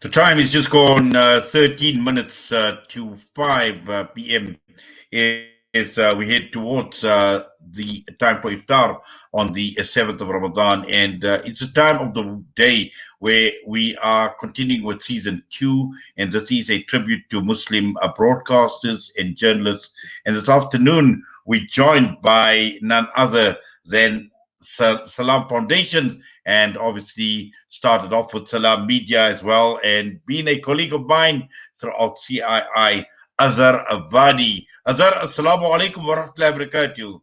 The time is just gone 13 minutes to 5 p.m. Is we head towards the time for iftar on the 7th of Ramadan, and it's a time of the day where we are continuing with season two, and this is a tribute to Muslim broadcasters and journalists. And this afternoon, we're joined by none other than Salam Foundation, and obviously started off with Salam Media as well, and being a colleague of mine throughout CII, Azhar Vadi. Azhar, assalamu alaikum wa rahmatullahi wa barakatuh.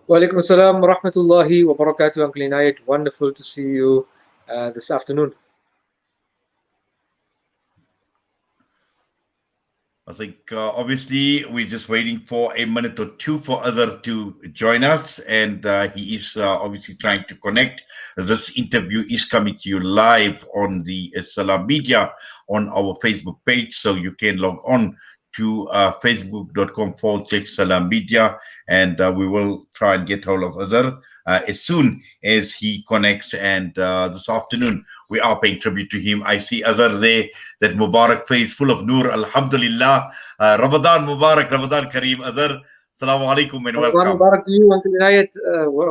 Wa alaikum assalam wa rahmatullahi wa barakatuh, Uncle Inayet. Wonderful to see you this afternoon. I think obviously we're just waiting for a minute or two for Azhar to join us, and he is obviously trying to connect. This interview is coming to you live on the Salam Media on our Facebook page, so you can log on to facebook.com/Salam Media, and we will try and get hold of Azhar as soon as he connects. And this afternoon, we are paying tribute to him. I see Azhar there, that Mubarak face full of Noor. Alhamdulillah. Ramadan Mubarak, Ramadan Kareem. Azhar, Assalamu alaikum and welcome. Mubarak to you, Uncle Inayet.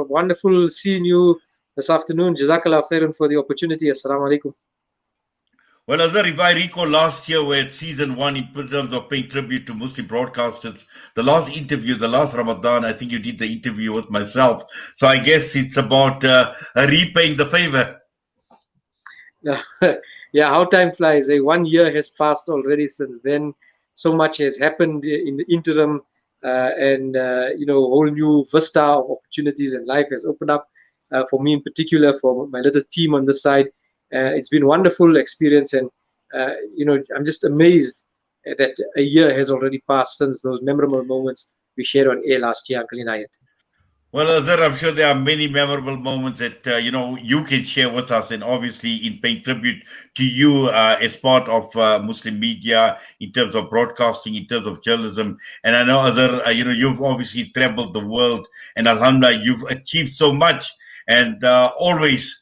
Wonderful seeing you this afternoon. Jazakallah khairan for the opportunity. Assalamu alaikum. Well, Azhar, if I recall last year, we had season one in terms of paying tribute to Muslim broadcasters. The last interview, the last Ramadan, I think you did the interview with myself. So I guess it's about repaying the favor. Yeah, how time flies. 1 year has passed already since then. So much has happened in the interim, and a whole new vista of opportunities and life has opened up for me in particular, for my little team on this side. It's been a wonderful experience, and I'm just amazed that a year has already passed since those memorable moments we shared on air last year, Uncle Inayet. Well, Azhar, I'm sure there are many memorable moments that you can share with us, and obviously in paying tribute to you as part of Muslim media in terms of broadcasting, in terms of journalism. And I know, Azhar, you've obviously traveled the world, and Alhamdulillah, you've achieved so much, and always.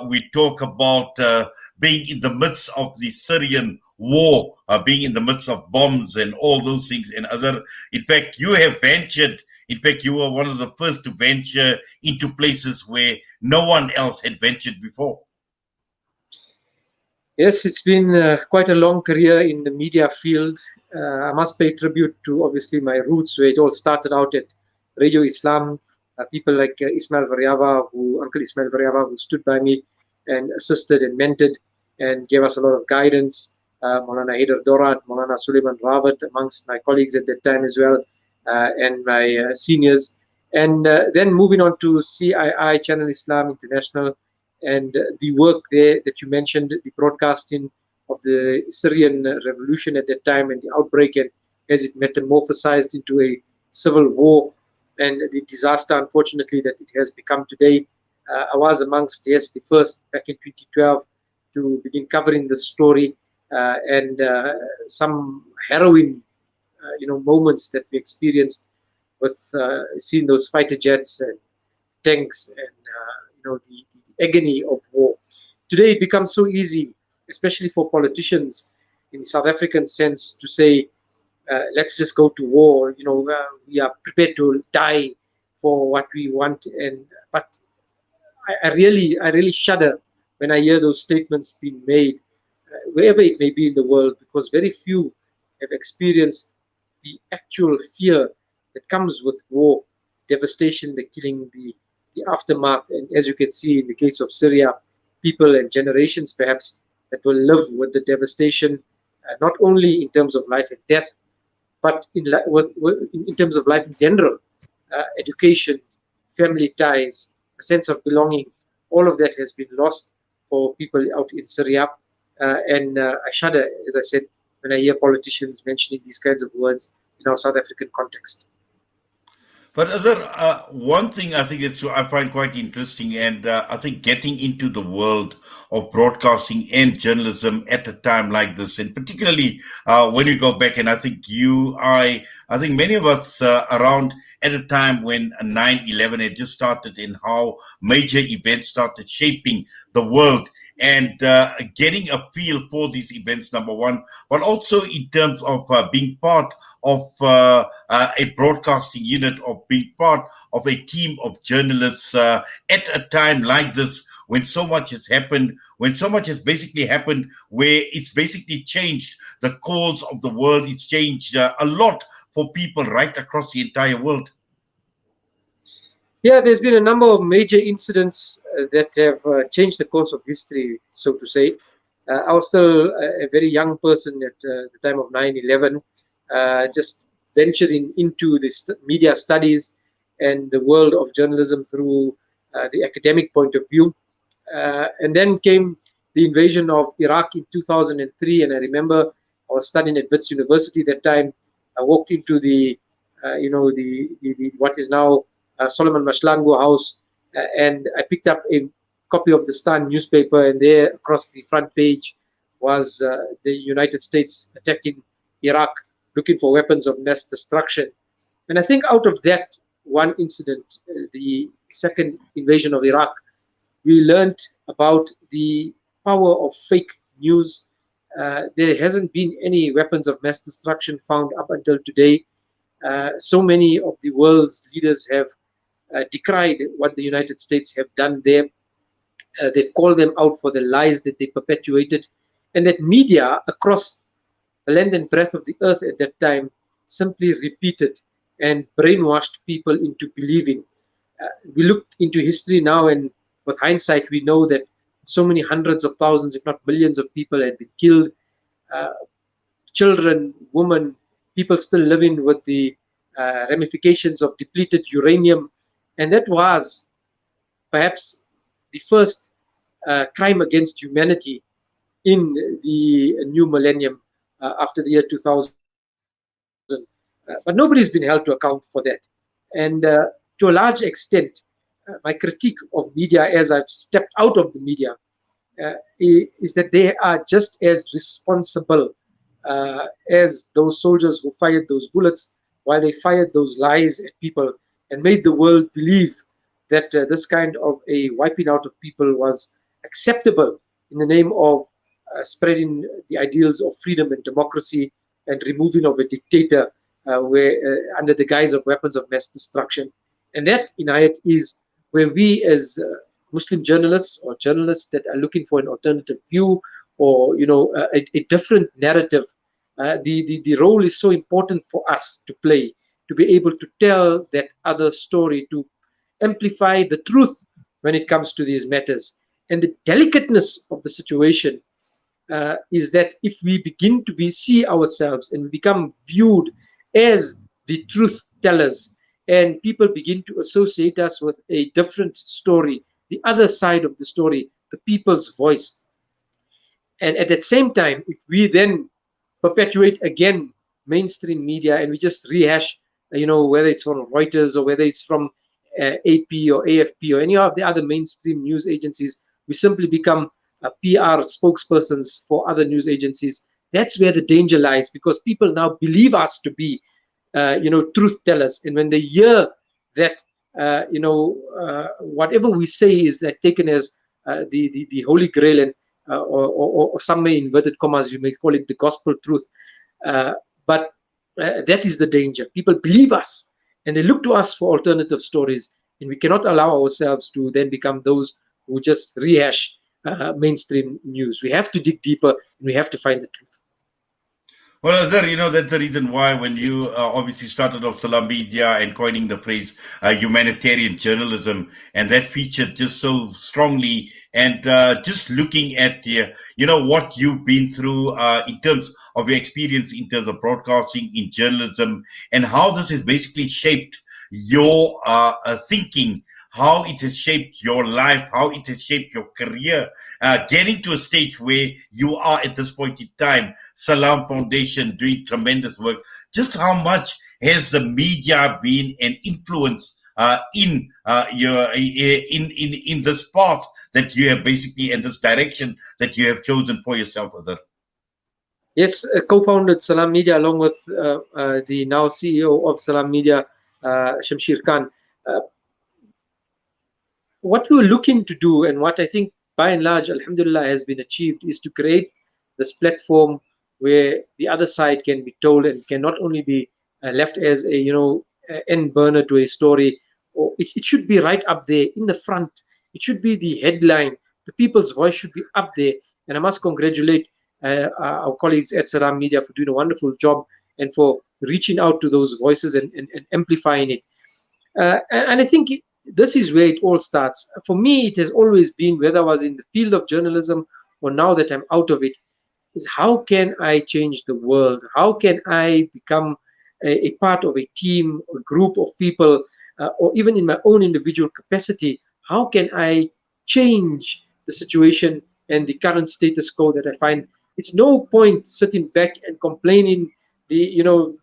We talk about being in the midst of the Syrian war, being in the midst of bombs and all those things and other. In fact, you have ventured. In fact, you were one of the first to venture into places where no one else had ventured before. Yes, it's been quite a long career in the media field. I must pay tribute to obviously my roots, where it all started out at Radio Islam. People like Uncle Ismail Variava, who stood by me and assisted and mentored and gave us a lot of guidance. Maulana Haider Dorat, Maulana Suleiman Rawat, amongst my colleagues at that time as well, and my seniors. And then moving on to CII, Channel Islam International, and the work there that you mentioned, the broadcasting of the Syrian revolution at that time and the outbreak, and as it metamorphosized into a civil war, and the disaster, unfortunately, that it has become today. I was amongst, the first back in 2012 to begin covering the story, and some harrowing, moments that we experienced with seeing those fighter jets and tanks and, the agony of war. Today, it becomes so easy, especially for politicians in the South African sense, to say, let's just go to war. We are prepared to die for what we want. But I really shudder when I hear those statements being made, wherever it may be in the world, because very few have experienced the actual fear that comes with war, devastation, the killing, the aftermath. And as you can see in the case of Syria, people and generations perhaps that will live with the devastation, not only in terms of life and death, but in terms of life in general, education, family ties, a sense of belonging, all of that has been lost for people out in Syria. And I shudder, as I said, when I hear politicians mentioning these kinds of words in our South African context. But Azhar, one thing I think I find quite interesting, and I think getting into the world of broadcasting and journalism at a time like this, and particularly when you go back, and I think I think many of us around at a time when 9/11 had just started, and how major events started shaping the world, and getting a feel for these events, number one, but also in terms of being part of a broadcasting unit, of being part of a team of journalists at a time like this, when so much has happened, when so much has basically happened, where it's basically changed the course of the world. It's changed a lot for people right across the entire world. Yeah, there's been a number of major incidents that have changed the course of history, so to say. I was still a very young person at the time of 9/11, just venturing into the media studies and the world of journalism through the academic point of view. And then came the invasion of Iraq in 2003, and I remember I was studying at Wits University that time. I walked into the what is now Solomon Mashlangu House, and I picked up a copy of the Stan newspaper, and there across the front page was the United States attacking Iraq, looking for weapons of mass destruction. And I think out of that one incident, the second invasion of Iraq, we learned about the power of fake news. There hasn't been any weapons of mass destruction found up until today. So many of the world's leaders have decried what the United States have done there. They've called them out for the lies that they perpetuated, and that media across the length and breadth of the earth at that time simply repeated and brainwashed people into believing. We look into history now, and with hindsight, we know that so many hundreds of thousands, if not millions of people had been killed. Uh, Children, women, people still living with the ramifications of depleted uranium. And that was perhaps the first crime against humanity in the new millennium after the year 2000. But nobody's been held to account for that. And to a large extent, my critique of media as I've stepped out of the media is that they are just as responsible as those soldiers who fired those bullets, while they fired those lies at people and made the world believe that this kind of a wiping out of people was acceptable in the name of spreading the ideals of freedom and democracy and removing of a dictator under the guise of weapons of mass destruction. And that, Inayet, is where we as Muslim journalists or journalists that are looking for an alternative view or a different narrative, the role is so important for us to play, to be able to tell that other story, to amplify the truth when it comes to these matters. And the delicateness of the situation is that if we begin to see ourselves and we become viewed as the truth tellers, and people begin to associate us with a different story, the other side of the story, the people's voice. And at that same time, if we then perpetuate again mainstream media and we just rehash, whether it's from Reuters or whether it's from AP or AFP or any of the other mainstream news agencies, we simply become PR spokespersons for other news agencies. That's where the danger lies, because people now believe us to be, truth tellers. And when they hear that, whatever we say is like taken as the holy grail, and or some may, inverted commas, you may call it the gospel truth. But that is the danger. People believe us and they look to us for alternative stories. And we cannot allow ourselves to then become those who just rehash mainstream news. We have to dig deeper and we have to find the truth. Well, Azhar, that's the reason why when you obviously started off Salam Media and coining the phrase humanitarian journalism, and that featured just so strongly, and just looking at, what you've been through in terms of your experience in terms of broadcasting, in journalism, and how this has basically shaped your thinking, how it has shaped your life, how it has shaped your career, getting to a stage where you are at this point in time, Salam Foundation doing tremendous work. Just how much has the media been an influence in your in this path that you have basically, in this direction that you have chosen for yourself, Azhar? Yes, co-founded Salam Media along with the now CEO of Salam Media, Shamsheer Khan. What we were looking to do, and what I think by and large, alhamdulillah, has been achieved is to create this platform where the other side can be told and can not only be left as a end burner to a story, or it should be right up there in the front. It should be the headline. The people's voice should be up there. And I must congratulate our colleagues at Salam Media for doing a wonderful job and for reaching out to those voices and amplifying it. And I think this is where it all starts. For me, it has always been, whether I was in the field of journalism or now that I'm out of it, is how can I change the world? How can I become a part of a team, a group of people, or even in my own individual capacity? How can I change the situation and the current status quo that I find? It's no point sitting back and complaining the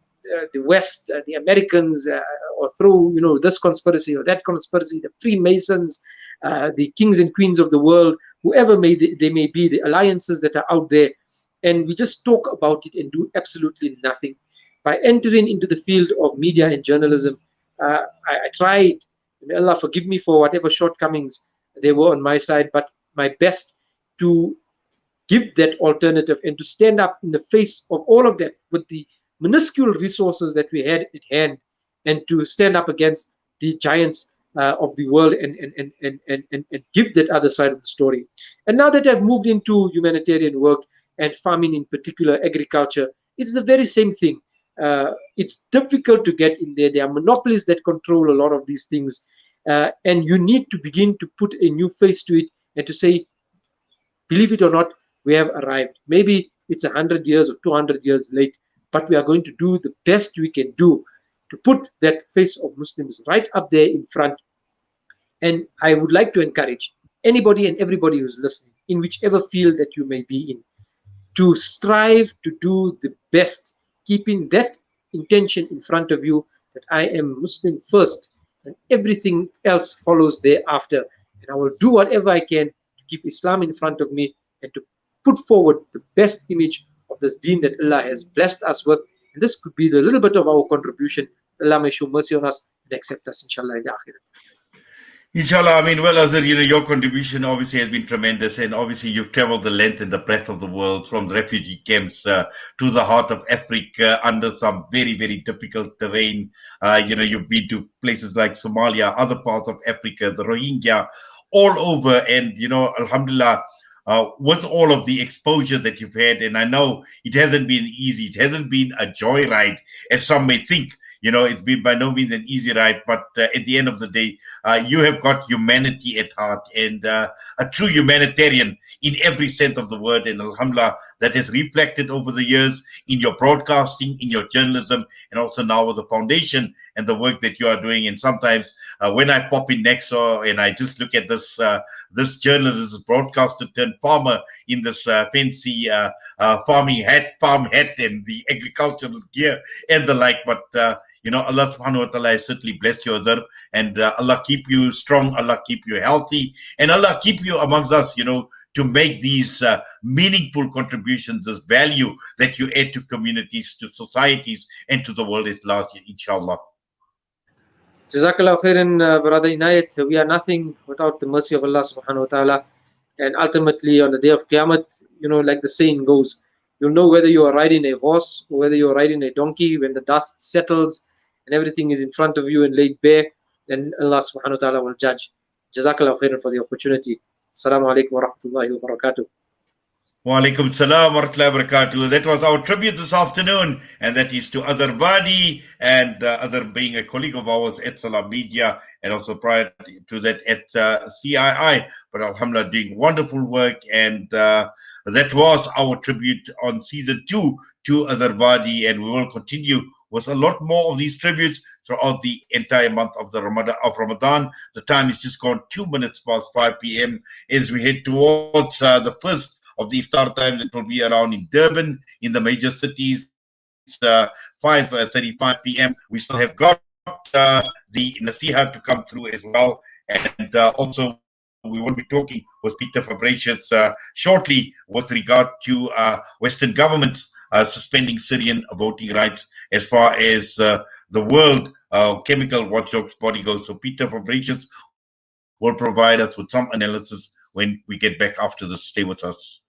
West, the Americans, or through this conspiracy or that conspiracy, the Freemasons, the kings and queens of the world, whoever they may be, the alliances that are out there, and we just talk about it and do absolutely nothing. By entering into the field of media and journalism, I tried, may Allah forgive me for whatever shortcomings there were on my side, but my best to give that alternative and to stand up in the face of all of that with the minuscule resources that we had at hand, and to stand up against the giants of the world and give that other side of the story. And now that I've moved into humanitarian work and farming in particular, agriculture, it's the very same thing. It's difficult to get in there. There are monopolies that control a lot of these things. And you need to begin to put a new face to it and to say, believe it or not, we have arrived. Maybe it's 100 years or 200 years late, but we are going to do the best we can do to put that face of Muslims right up there in front. And I would like to encourage anybody and everybody who's listening, in whichever field that you may be in, to strive to do the best, keeping that intention in front of you, that I am Muslim first and everything else follows thereafter. And I will do whatever I can to keep Islam in front of me and to put forward the best image of this deen that Allah has blessed us with. And this could be the little bit of our contribution. Allah may show mercy on us and accept us, inshallah, in the akhirat. Inshallah, I mean, well, Azhar, your contribution obviously has been tremendous, and obviously you've traveled the length and the breadth of the world, from the refugee camps to the heart of Africa under some very, very difficult terrain. You've been to places like Somalia, other parts of Africa, the Rohingya, all over, and, alhamdulillah, with all of the exposure that you've had, and I know it hasn't been easy, it hasn't been a joyride, as some may think. It's been by no means an easy ride, but at the end of the day, you have got humanity at heart, and a true humanitarian in every sense of the word. And alhamdulillah, that has reflected over the years in your broadcasting, in your journalism, and also now with the foundation and the work that you are doing. And sometimes when I pop in next door and I just look at this journalist, this broadcaster turned farmer in this fancy farm hat and the agricultural gear and the like, but Allah subhanahu wa ta'ala has certainly blessed you, Azhar, and Allah keep you strong, Allah keep you healthy, and Allah keep you amongst us, to make these meaningful contributions, this value that you add to communities, to societies, and to the world at large, inshallah. Jazakallah khairan, brother Inayet. We are nothing without the mercy of Allah subhanahu wa ta'ala. And ultimately, on the day of Qiyamah, like the saying goes, you'll know whether you are riding a horse or whether you are riding a donkey when the dust settles and everything is in front of you and laid bare. Then Allah subhanahu wa ta'ala will judge. Jazakallah khairan for the opportunity. Assalamu alaikum wa rahmatullahi wa barakatuh. Wa alaikum salam wa rahmatullahi wa barakatuh. That was our tribute this afternoon, and that is to Azhar Vadi, and Azhar being a colleague of ours at Salam Media, and also prior to that at CII, but alhamdulillah doing wonderful work, and that was our tribute on season 2 to Azhar Vadi, and we will continue with a lot more of these tributes throughout the entire month of the Ramadan. The time is just gone 2 minutes past 5 p.m. as we head towards the first of the iftar time that will be around in Durban, in the major cities, 5:35 p.m. We still have got the Nasiha to come through as well, and also we will be talking with Peter Fabricius shortly with regard to Western governments suspending Syrian voting rights as far as the World Chemical Watchdog's body goes. So Peter Fabricius will provide us with some analysis when we get back after this. Stay with us.